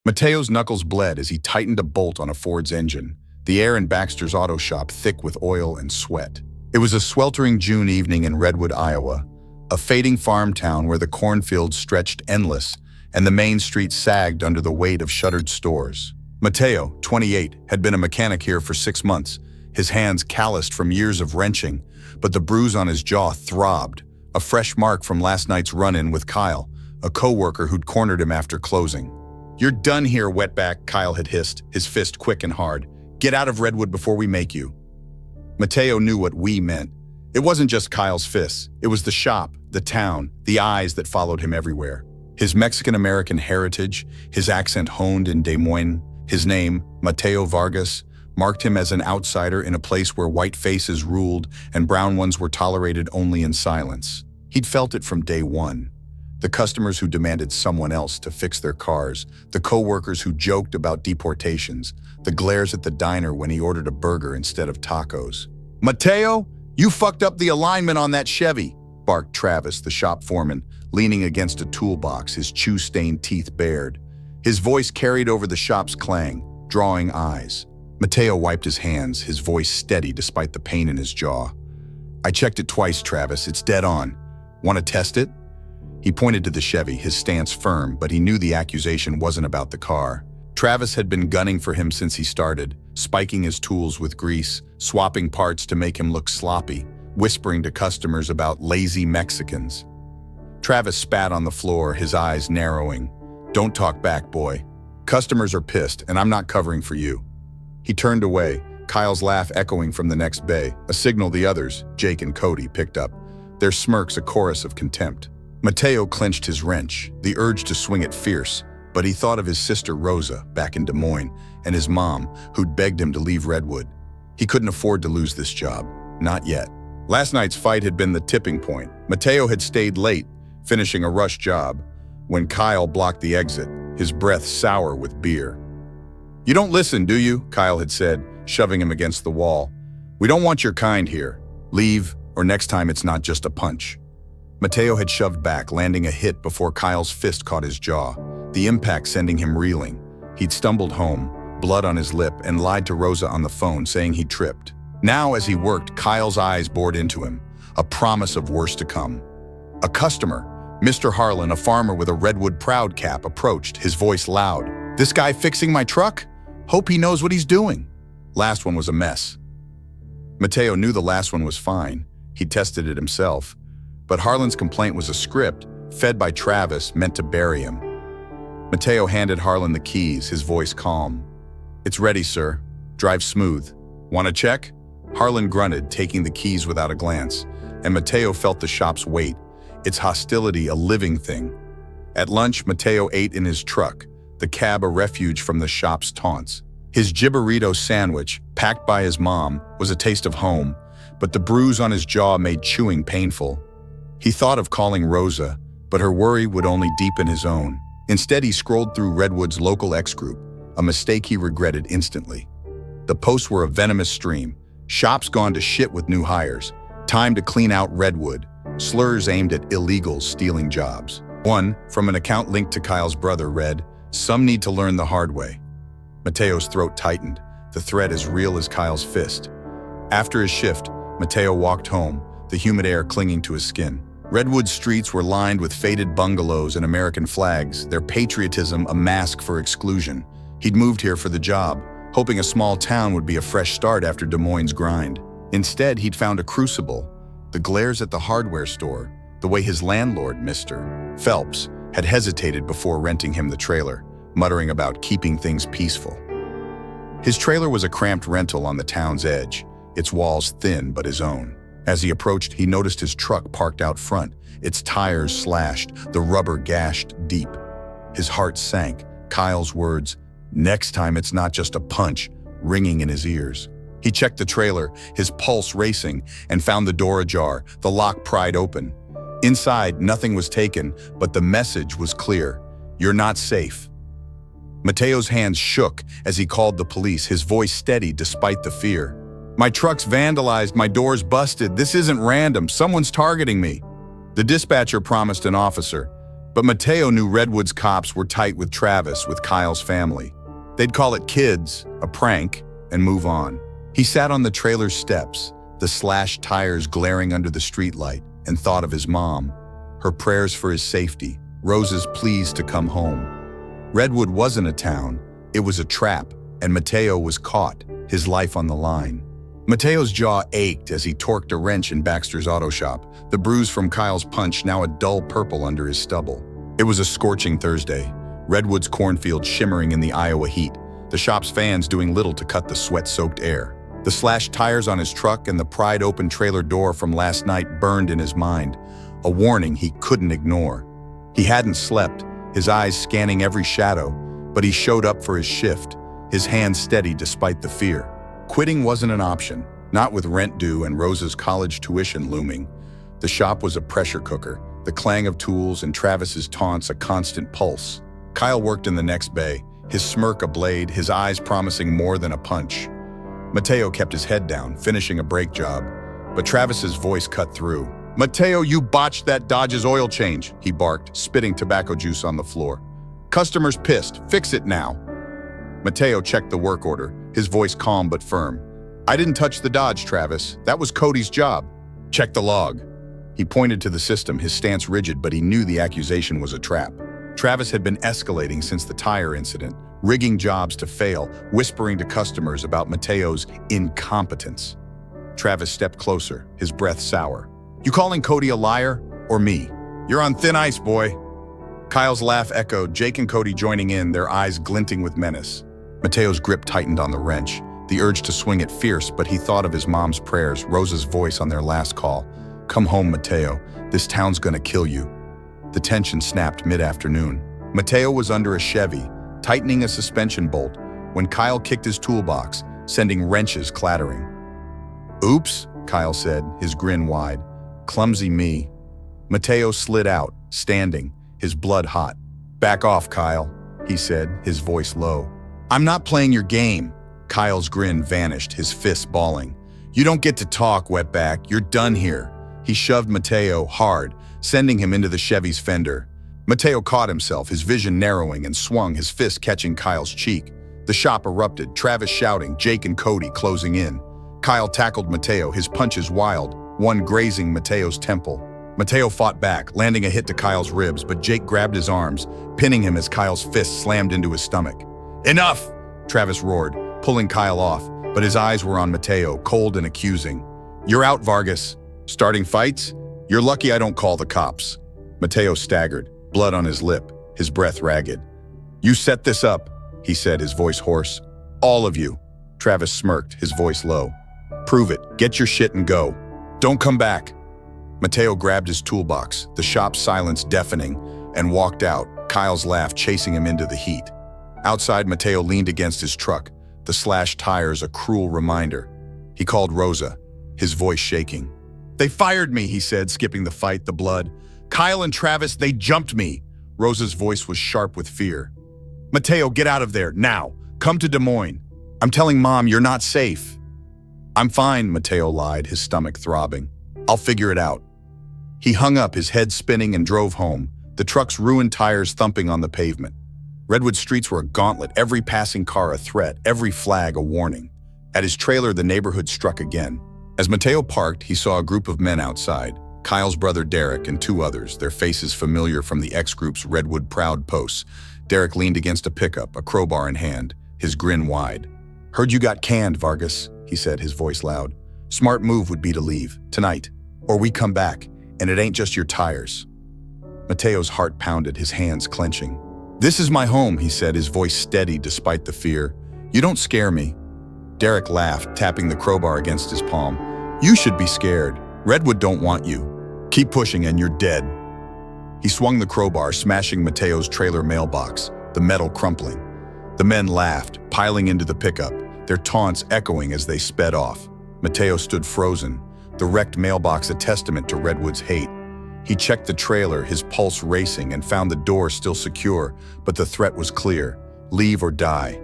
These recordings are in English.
Mateo's knuckles bled as he tightened a bolt on a Ford's engine, the air in Baxter's auto shop thick with oil and sweat. It was a sweltering June evening in Redwood, Iowa, a fading farm town where the cornfields stretched endless and the main street sagged under the weight of shuttered stores. Mateo, 28, had been a mechanic here for 6 months, his hands calloused from years of wrenching, but the bruise on his jaw throbbed, a fresh mark from last night's run-in with Kyle, a co-worker who'd cornered him after closing. "You're done here, wetback," Kyle had hissed, his fist quick and hard. "Get out of Redwood before we make you." Mateo knew what "we" meant. It wasn't just Kyle's fists. It was the shop, the town, the eyes that followed him everywhere. His Mexican-American heritage, his accent honed in Des Moines, his name, Mateo Vargas, marked him as an outsider in a place where white faces ruled and brown ones were tolerated only in silence. He'd felt it from day one. The customers who demanded someone else to fix their cars, the co-workers who joked about deportations, the glares at the diner when he ordered a burger instead of tacos. "Mateo, you fucked up the alignment on that Chevy," barked Travis, the shop foreman, leaning against a toolbox, his chew-stained teeth bared. His voice carried over the shop's clang, drawing eyes. Mateo wiped his hands, his voice steady despite the pain in his jaw. "I checked it twice, Travis. It's dead on. Want to test it?" He pointed to the Chevy, his stance firm, but he knew the accusation wasn't about the car. Travis had been gunning for him since he started, spiking his tools with grease, swapping parts to make him look sloppy, whispering to customers about lazy Mexicans. Travis spat on the floor, his eyes narrowing. "Don't talk back, boy. Customers are pissed, and I'm not covering for you." He turned away, Kyle's laugh echoing from the next bay, a signal the others, Jake and Cody, picked up, their smirks a chorus of contempt. Mateo clenched his wrench, the urge to swing it fierce, but he thought of his sister Rosa, back in Des Moines, and his mom, who'd begged him to leave Redwood. He couldn't afford to lose this job, not yet. Last night's fight had been the tipping point. Mateo had stayed late, finishing a rush job, when Kyle blocked the exit, his breath sour with beer. "You don't listen, do you?" Kyle had said, shoving him against the wall. "We don't want your kind here. Leave, or next time it's not just a punch." Mateo had shoved back, landing a hit before Kyle's fist caught his jaw, the impact sending him reeling. He'd stumbled home, blood on his lip, and lied to Rosa on the phone, saying he tripped. Now, as he worked, Kyle's eyes bored into him, a promise of worse to come. A customer, Mr. Harlan, a farmer with a Redwood Proud cap, approached, his voice loud. "This guy fixing my truck? Hope he knows what he's doing." Last one was a mess. Mateo knew the last one was fine. He tested it himself. But Harlan's complaint was a script, fed by Travis, meant to bury him. Mateo handed Harlan the keys, his voice calm. "It's ready, sir. Drive smooth. Want to check?" Harlan grunted, taking the keys without a glance, and Mateo felt the shop's weight, its hostility a living thing. At lunch, Mateo ate in his truck, the cab a refuge from the shop's taunts. His Jibarito sandwich, packed by his mom, was a taste of home, but the bruise on his jaw made chewing painful. He thought of calling Rosa, but her worry would only deepen his own. Instead, he scrolled through Redwood's local X group, a mistake he regretted instantly. The posts were a venomous stream. Shops gone to shit with new hires. Time to clean out Redwood. Slurs aimed at illegals stealing jobs. One, from an account linked to Kyle's brother, read, "Some need to learn the hard way." Mateo's throat tightened, the threat as real as Kyle's fist. After his shift, Mateo walked home, the humid air clinging to his skin. Redwood streets were lined with faded bungalows and American flags, their patriotism a mask for exclusion. He'd moved here for the job, hoping a small town would be a fresh start after Des Moines' grind. Instead, he'd found a crucible, the glares at the hardware store, the way his landlord, Mr. Phelps, had hesitated before renting him the trailer, muttering about keeping things peaceful. His trailer was a cramped rental on the town's edge, its walls thin but his own. As he approached, he noticed his truck parked out front, its tires slashed, the rubber gashed deep. His heart sank, Kyle's words, "Next time it's not just a punch," ringing in his ears. He checked the trailer, his pulse racing, and found the door ajar, the lock pried open. Inside, nothing was taken, but the message was clear. "You're not safe." Mateo's hands shook as he called the police, his voice steady despite the fear. "My truck's vandalized, my door's busted. This isn't random, someone's targeting me." The dispatcher promised an officer, But Mateo knew Redwood's cops were tight with Travis, with Kyle's family. They'd call it kids, a prank, and move on. He sat on the trailer's steps, the slashed tires glaring under the streetlight, and thought of his mom, her prayers for his safety, Rose's pleas to come home. Redwood wasn't a town, it was a trap, and Mateo was caught, his life on the line. Mateo's jaw ached as he torqued a wrench in Baxter's auto shop, the bruise from Kyle's punch now a dull purple under his stubble. It was a scorching Thursday, Redwood's cornfield shimmering in the Iowa heat, the shop's fans doing little to cut the sweat-soaked air. The slashed tires on his truck and the pried-open trailer door from last night burned in his mind, a warning he couldn't ignore. He hadn't slept, his eyes scanning every shadow, but he showed up for his shift, his hands steady despite the fear. Quitting wasn't an option, not with rent due and Rose's college tuition looming. The shop was a pressure cooker, the clang of tools and Travis's taunts a constant pulse. Kyle worked in the next bay, his smirk a blade, his eyes promising more than a punch. Mateo kept his head down, finishing a brake job, but Travis's voice cut through. "Mateo, you botched that Dodge's oil change," he barked, spitting tobacco juice on the floor. "Customer's pissed, fix it now." Mateo checked the work order, his voice calm but firm. "I didn't touch the Dodge, Travis. That was Cody's job." "Check the log." He pointed to the system, his stance rigid, but he knew the accusation was a trap. Travis had been escalating since the tire incident, rigging jobs to fail, whispering to customers about Mateo's incompetence. Travis stepped closer, his breath sour. "You calling Cody a liar, or me? You're on thin ice, boy." Kyle's laugh echoed, Jake and Cody joining in, their eyes glinting with menace. Mateo's grip tightened on the wrench, the urge to swing it fierce, but he thought of his mom's prayers, Rose's voice on their last call. "Come home, Mateo. This town's gonna kill you." The tension snapped mid-afternoon. Mateo was under a Chevy, tightening a suspension bolt, when Kyle kicked his toolbox, sending wrenches clattering. "Oops," Kyle said, his grin wide. "Clumsy me." Mateo slid out, standing, his blood hot. "Back off, Kyle," he said, his voice low. "I'm not playing your game." Kyle's grin vanished, his fists balling. "You don't get to talk, wetback. You're done here." He shoved Mateo hard, sending him into the Chevy's fender. Mateo caught himself, his vision narrowing, and swung, his fist catching Kyle's cheek. The shop erupted, Travis shouting, Jake and Cody closing in. Kyle tackled Mateo, his punches wild, one grazing Mateo's temple. Mateo fought back, landing a hit to Kyle's ribs, but Jake grabbed his arms, pinning him as Kyle's fist slammed into his stomach. "Enough!" Travis roared, pulling Kyle off, but his eyes were on Mateo, cold and accusing. "You're out, Vargas. Starting fights? You're lucky I don't call the cops." Mateo staggered, blood on his lip, his breath ragged. "You set this up," he said, his voice hoarse. "All of you." Travis smirked, his voice low. "Prove it. Get your shit and go. Don't come back." Mateo grabbed his toolbox, the shop's silence deafening, and walked out, Kyle's laugh chasing him into the heat. Outside, Mateo leaned against his truck, the slashed tires a cruel reminder. He called Rosa, his voice shaking. "They fired me," he said, skipping the fight, the blood. "Kyle and Travis, they jumped me." Rosa's voice was sharp with fear. "Mateo, get out of there, now. Come to Des Moines. I'm telling Mom you're not safe." "I'm fine," Mateo lied, his stomach throbbing. "I'll figure it out." He hung up, his head spinning, and drove home, the truck's ruined tires thumping on the pavement. Redwood streets were a gauntlet, every passing car a threat, every flag a warning. At his trailer, the neighborhood struck again. As Mateo parked, he saw a group of men outside, Kyle's brother Derek and two others, their faces familiar from the X-Group's Redwood Proud posts. Derek leaned against a pickup, a crowbar in hand, his grin wide. "Heard you got canned, Vargas," he said, his voice loud. "Smart move would be to leave, tonight, or we come back, and it ain't just your tires." Mateo's heart pounded, his hands clenching. "This is my home," he said, his voice steady despite the fear. "You don't scare me." Derek laughed, tapping the crowbar against his palm. "You should be scared. Redwood don't want you. Keep pushing and you're dead." He swung the crowbar, smashing Mateo's trailer mailbox, the metal crumpling. The men laughed, piling into the pickup, their taunts echoing as they sped off. Mateo stood frozen, the wrecked mailbox a testament to Redwood's hate. He checked the trailer, his pulse racing, and found the door still secure, but the threat was clear: leave or die.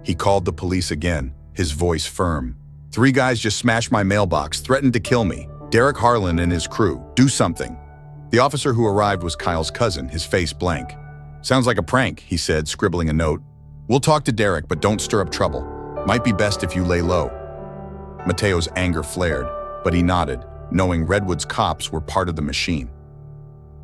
He called the police again, his voice firm. "3 guys just smashed my mailbox, threatened to kill me. Derek Harlan and his crew. Do something." The officer who arrived was Kyle's cousin, his face blank. "Sounds like a prank," he said, scribbling a note. "We'll talk to Derek, but don't stir up trouble. Might be best if you lay low." Mateo's anger flared, but he nodded, knowing Redwood's cops were part of the machine.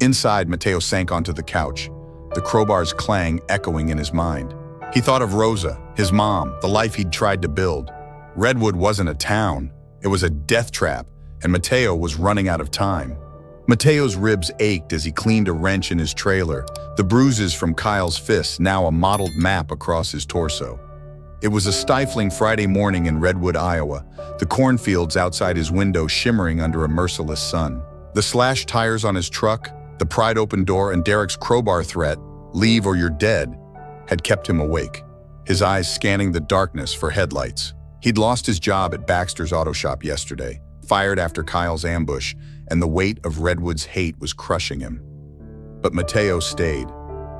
Inside, Mateo sank onto the couch, the crowbar's clang echoing in his mind. He thought of Rosa, his mom, the life he'd tried to build. Redwood wasn't a town, it was a death trap, and Mateo was running out of time. Mateo's ribs ached as he cleaned a wrench in his trailer, the bruises from Kyle's fists now a mottled map across his torso. It was a stifling Friday morning in Redwood, Iowa, the cornfields outside his window shimmering under a merciless sun. The slashed tires on his truck, the pried-open door, and Derek's crowbar threat, "Leave or you're dead," had kept him awake, his eyes scanning the darkness for headlights. He'd lost his job at Baxter's auto shop yesterday, fired after Kyle's ambush, and the weight of Redwood's hate was crushing him. But Mateo stayed,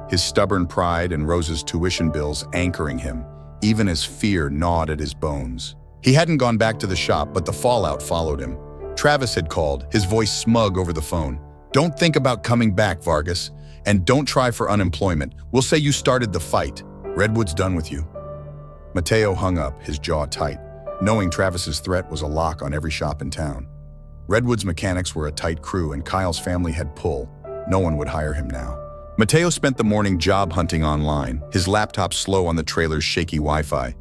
his stubborn pride and Rosa's tuition bills anchoring him, even as fear gnawed at his bones. He hadn't gone back to the shop, but the fallout followed him. Travis had called, his voice smug over the phone. "Don't think about coming back, Vargas, and don't try for unemployment. We'll say you started the fight. Redwood's done with you." Mateo hung up, his jaw tight, knowing Travis's threat was a lock on every shop in town. Redwood's mechanics were a tight crew, and Kyle's family had pull. No one would hire him now. Mateo spent the morning job hunting online, his laptop slow on the trailer's shaky Wi-Fi.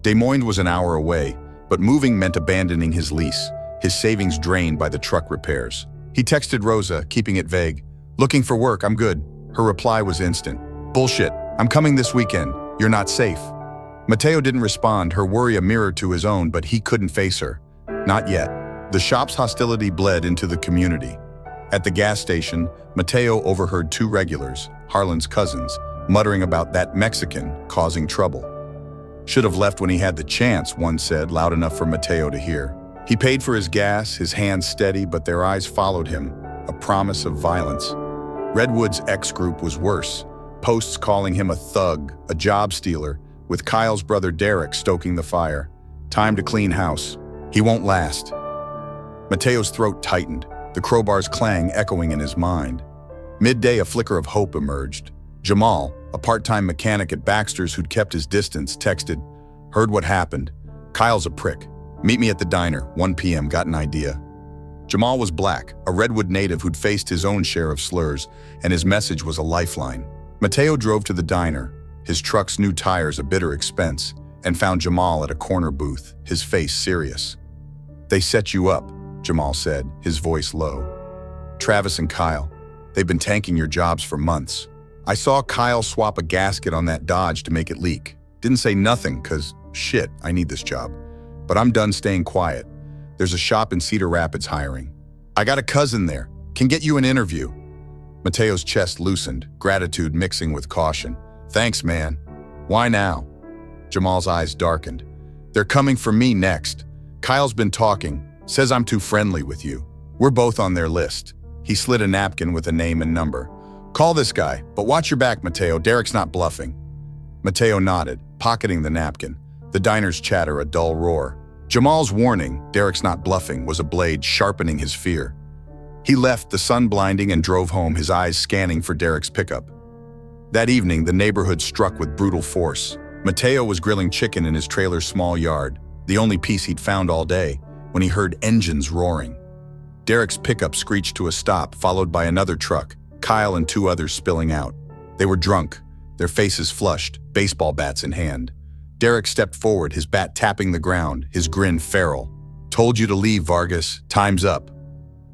Des Moines was an hour away, but moving meant abandoning his lease, his savings drained by the truck repairs. He texted Rosa, keeping it vague. "Looking for work, I'm good." Her reply was instant. "Bullshit, I'm coming this weekend. You're not safe." Mateo didn't respond, her worry a mirror to his own, but he couldn't face her. Not yet. The shop's hostility bled into the community. At the gas station, Mateo overheard two regulars, Harlan's cousins, muttering about that Mexican causing trouble. "Should have left when he had the chance," one said, loud enough for Mateo to hear. He paid for his gas, his hands steady, but their eyes followed him, a promise of violence. Redwood's ex-group was worse, posts calling him a thug, a job stealer, with Kyle's brother Derek stoking the fire. Time to clean house. He won't last. Mateo's throat tightened, the crowbar's clang echoing in his mind. Midday, a flicker of hope emerged. Jamal, a part-time mechanic at Baxter's who'd kept his distance, texted, "Heard what happened. Kyle's a prick. Meet me at the diner, 1 p.m., got an idea." Jamal was black, a Redwood native who'd faced his own share of slurs, and his message was a lifeline. Mateo drove to the diner, his truck's new tires a bitter expense, and found Jamal at a corner booth, his face serious. "They set you up," Jamal said, his voice low. "Travis and Kyle, they've been tanking your jobs for months. I saw Kyle swap a gasket on that Dodge to make it leak. Didn't say nothing, 'cause, shit, I need this job. But I'm done staying quiet. There's a shop in Cedar Rapids hiring. I got a cousin there, can get you an interview." Mateo's chest loosened, gratitude mixing with caution. "Thanks, man. Why now?" Jamal's eyes darkened. "They're coming for me next. Kyle's been talking, says I'm too friendly with you. We're both on their list." He slid a napkin with a name and number. "Call this guy, but watch your back, Mateo. Derek's not bluffing." Mateo nodded, pocketing the napkin. The diner's chatter a dull roar. Jamal's warning, "Derek's not bluffing," was a blade sharpening his fear. He left, the sun blinding, and drove home, his eyes scanning for Derek's pickup. That evening, the neighborhood struck with brutal force. Mateo was grilling chicken in his trailer's small yard, the only piece he'd found all day, when he heard engines roaring. Derek's pickup screeched to a stop, followed by another truck, Kyle and two others spilling out. They were drunk, their faces flushed, baseball bats in hand. Derek stepped forward, his bat tapping the ground, his grin feral. "Told you to leave, Vargas. Time's up."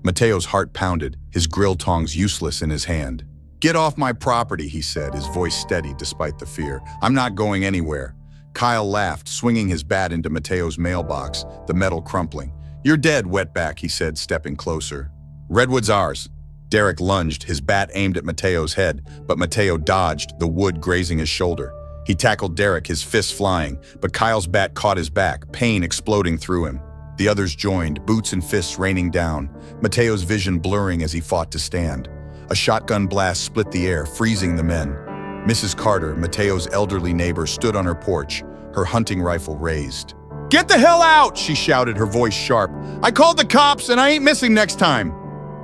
Mateo's heart pounded, his grill tongs useless in his hand. "Get off my property," he said, his voice steady despite the fear. "I'm not going anywhere." Kyle laughed, swinging his bat into Mateo's mailbox, the metal crumpling. "You're dead, wetback," he said, stepping closer. "Redwood's ours." Derek lunged, his bat aimed at Mateo's head, but Mateo dodged, the wood grazing his shoulder. He tackled Derek, his fists flying, but Kyle's bat caught his back, pain exploding through him. The others joined, boots and fists raining down, Mateo's vision blurring as he fought to stand. A shotgun blast split the air, freezing the men. Mrs. Carter, Mateo's elderly neighbor, stood on her porch, her hunting rifle raised. "Get the hell out!" she shouted, her voice sharp. "I called the cops and I ain't missing next time."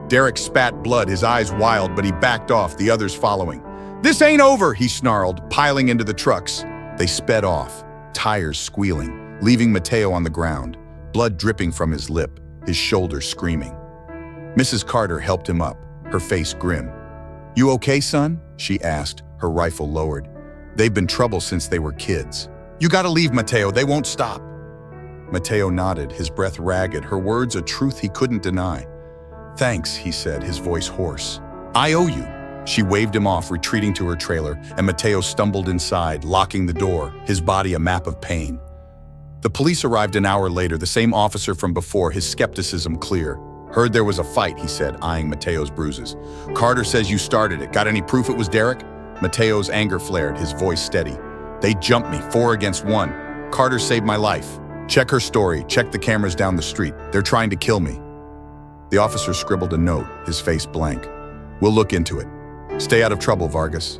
Derek spat blood, his eyes wild, but he backed off, the others following. "This ain't over," he snarled, piling into the trucks. They sped off, tires squealing, leaving Mateo on the ground, blood dripping from his lip, his shoulder screaming. Mrs. Carter helped him up, her face grim. "You okay, son?" she asked, her rifle lowered. "They've been trouble since they were kids. You gotta leave, Mateo, they won't stop." Mateo nodded, his breath ragged, her words a truth he couldn't deny. "Thanks," he said, his voice hoarse. "I owe you." She waved him off, retreating to her trailer, and Mateo stumbled inside, locking the door, his body a map of pain. The police arrived an hour later, the same officer from before, his skepticism clear. "Heard there was a fight," he said, eyeing Mateo's bruises. "Carter says you started it. Got any proof it was Derek?" Mateo's anger flared, his voice steady. "They jumped me, 4 against 1. Carter saved my life. Check her story, check the cameras down the street. They're trying to kill me." The officer scribbled a note, his face blank. "We'll look into it. Stay out of trouble, Vargas."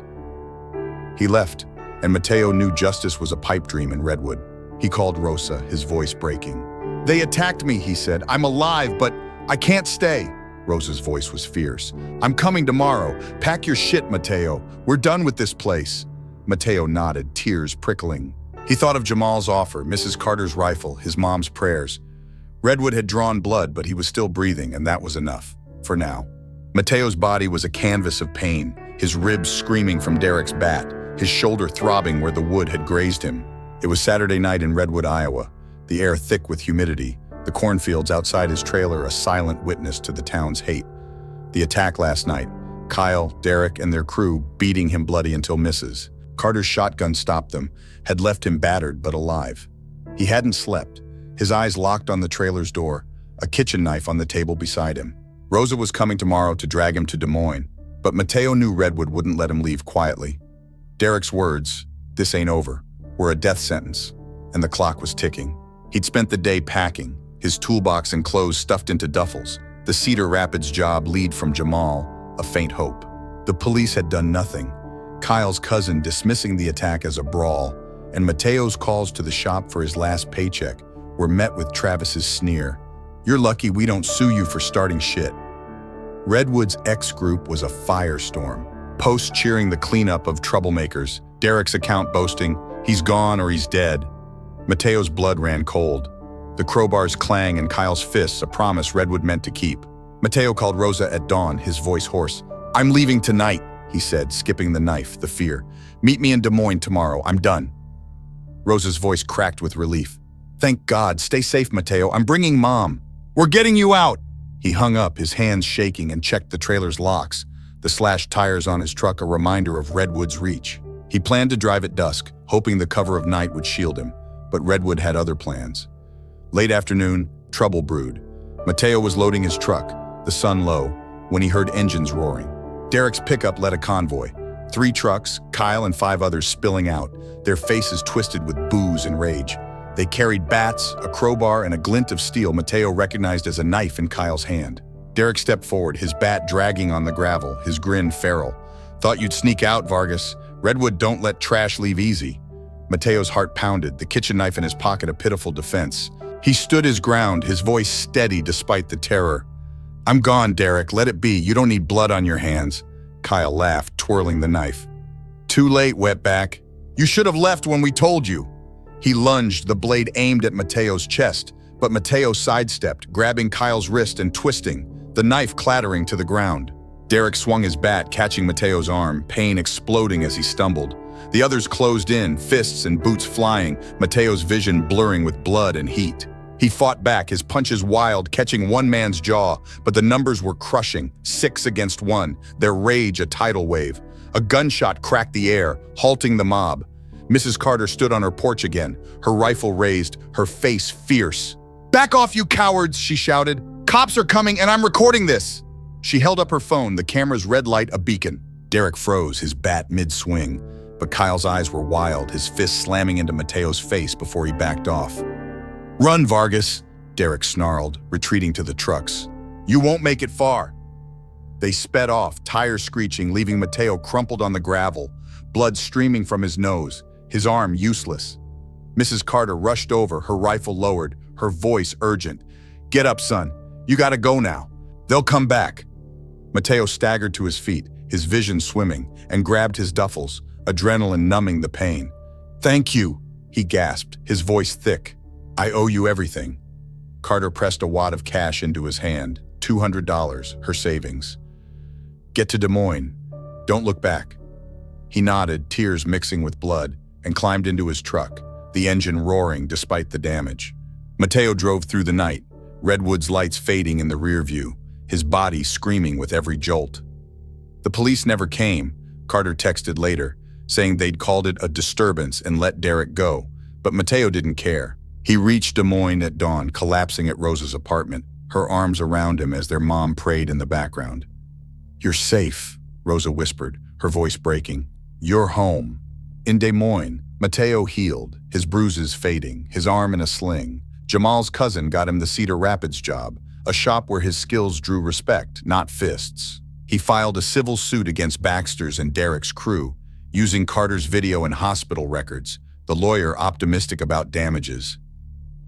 He left, and Mateo knew justice was a pipe dream in Redwood. He called Rosa, his voice breaking. "They attacked me," he said. "I'm alive, but I can't stay." Rosa's voice was fierce. "I'm coming tomorrow. Pack your shit, Mateo. We're done with this place." Mateo nodded, tears prickling. He thought of Jamal's offer, Mrs. Carter's rifle, his mom's prayers. Redwood had drawn blood, but he was still breathing, and that was enough, for now. Mateo's body was a canvas of pain, his ribs screaming from Derek's bat, his shoulder throbbing where the wood had grazed him. It was Saturday night in Redwood, Iowa, the air thick with humidity, the cornfields outside his trailer a silent witness to the town's hate. The attack last night, Kyle, Derek, and their crew beating him bloody until misses. Carter's shotgun stopped them, had left him battered but alive. He hadn't slept, his eyes locked on the trailer's door, a kitchen knife on the table beside him. Rosa was coming tomorrow to drag him to Des Moines, but Mateo knew Redwood wouldn't let him leave quietly. Derek's words, "This ain't over," were a death sentence, and the clock was ticking. He'd spent the day packing, his toolbox and clothes stuffed into duffels, the Cedar Rapids job lead from Jamal, a faint hope. The police had done nothing, Kyle's cousin dismissing the attack as a brawl, and Mateo's calls to the shop for his last paycheck were met with Travis's sneer. "You're lucky we don't sue you for starting shit." Redwood's X-group was a firestorm, posts cheering the cleanup of troublemakers, Derek's account boasting, "He's gone or he's dead." Mateo's blood ran cold. The crowbar's clang and Kyle's fists, a promise Redwood meant to keep. Mateo called Rosa at dawn, his voice hoarse. "I'm leaving tonight," he said, skipping the knife, the fear. "Meet me in Des Moines tomorrow. I'm done." Rosa's voice cracked with relief. "Thank God. Stay safe, Mateo. I'm bringing Mom. We're getting you out." He hung up, his hands shaking, and checked the trailer's locks, the slashed tires on his truck a reminder of Redwood's reach. He planned to drive at dusk, hoping the cover of night would shield him, but Redwood had other plans. Late afternoon, trouble brewed. Mateo was loading his truck, the sun low, when he heard engines roaring. Derek's pickup led a convoy. 3 trucks, Kyle and 5 others spilling out, their faces twisted with booze and rage. They carried bats, a crowbar, and a glint of steel Mateo recognized as a knife in Kyle's hand. Derek stepped forward, his bat dragging on the gravel, his grin feral. "Thought you'd sneak out, Vargas. Redwood don't let trash leave easy." Mateo's heart pounded, the kitchen knife in his pocket a pitiful defense. He stood his ground, his voice steady despite the terror. "I'm gone, Derek. Let it be. You don't need blood on your hands." Kyle laughed, twirling the knife. "Too late, wetback. You should have left when we told you." He lunged, the blade aimed at Mateo's chest, but Mateo sidestepped, grabbing Kyle's wrist and twisting, the knife clattering to the ground. Derek swung his bat, catching Mateo's arm, pain exploding as he stumbled. The others closed in, fists and boots flying, Mateo's vision blurring with blood and heat. He fought back, his punches wild, catching one man's jaw, but the numbers were crushing, 6 against 1, their rage a tidal wave. A gunshot cracked the air, halting the mob. Mrs. Carter stood on her porch again, her rifle raised, her face fierce. "Back off, you cowards," she shouted. "Cops are coming and I'm recording this." She held up her phone, the camera's red light a beacon. Derek froze, his bat mid-swing, but Kyle's eyes were wild, his fist slamming into Mateo's face before he backed off. "Run, Vargas," Derek snarled, retreating to the trucks. "You won't make it far." They sped off, tires screeching, leaving Mateo crumpled on the gravel, blood streaming from his nose, his arm useless. Mrs. Carter rushed over, her rifle lowered, her voice urgent. "Get up, son. You gotta go now. They'll come back." Mateo staggered to his feet, his vision swimming, and grabbed his duffels, adrenaline numbing the pain. "Thank you," he gasped, his voice thick. "I owe you everything." Carter pressed a wad of cash into his hand, $200, her savings. "Get to Des Moines. Don't look back." He nodded, tears mixing with blood, and climbed into his truck, the engine roaring despite the damage. Mateo drove through the night, Redwood's lights fading in the rear view, his body screaming with every jolt. The police never came, Carter texted later, saying they'd called it a disturbance and let Derek go, but Mateo didn't care. He reached Des Moines at dawn, collapsing at Rosa's apartment, her arms around him as their mom prayed in the background. "You're safe," Rosa whispered, her voice breaking. "You're home." In Des Moines, Mateo healed, his bruises fading, his arm in a sling. Jamal's cousin got him the Cedar Rapids job, a shop where his skills drew respect, not fists. He filed a civil suit against Baxter's and Derek's crew, using Carter's video and hospital records, the lawyer optimistic about damages.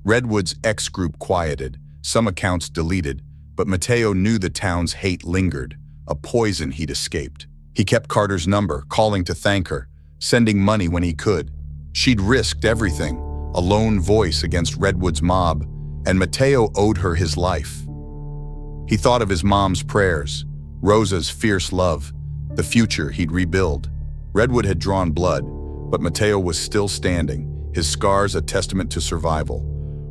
Redwood's X-group quieted, some accounts deleted, but Mateo knew the town's hate lingered, a poison he'd escaped. He kept Carter's number, calling to thank her, sending money when he could. She'd risked everything, a lone voice against Redwood's mob, and Mateo owed her his life. He thought of his mom's prayers, Rosa's fierce love, the future he'd rebuild. Redwood had drawn blood, but Mateo was still standing, his scars a testament to survival.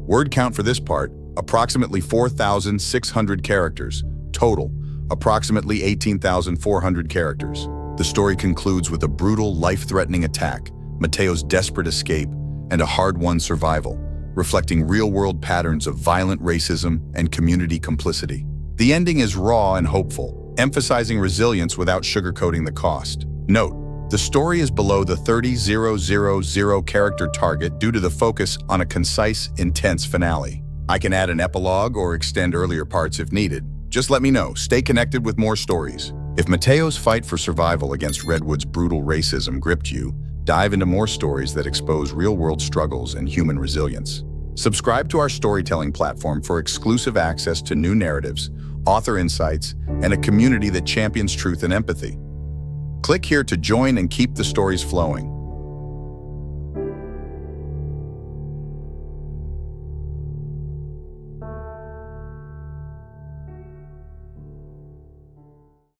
Word count for this part, approximately 4,600 characters. Total, approximately 18,400 characters. The story concludes with a brutal, life-threatening attack, Mateo's desperate escape, and a hard-won survival, reflecting real-world patterns of violent racism and community complicity. The ending is raw and hopeful, emphasizing resilience without sugarcoating the cost. Note, the story is below the 30,000 character target due to the focus on a concise, intense finale. I can add an epilogue or extend earlier parts if needed. Just let me know. Stay connected with more stories. If Mateo's fight for survival against Redwood's brutal racism gripped you, dive into more stories that expose real-world struggles and human resilience. Subscribe to our storytelling platform for exclusive access to new narratives, author insights, and a community that champions truth and empathy. Click here to join and keep the stories flowing.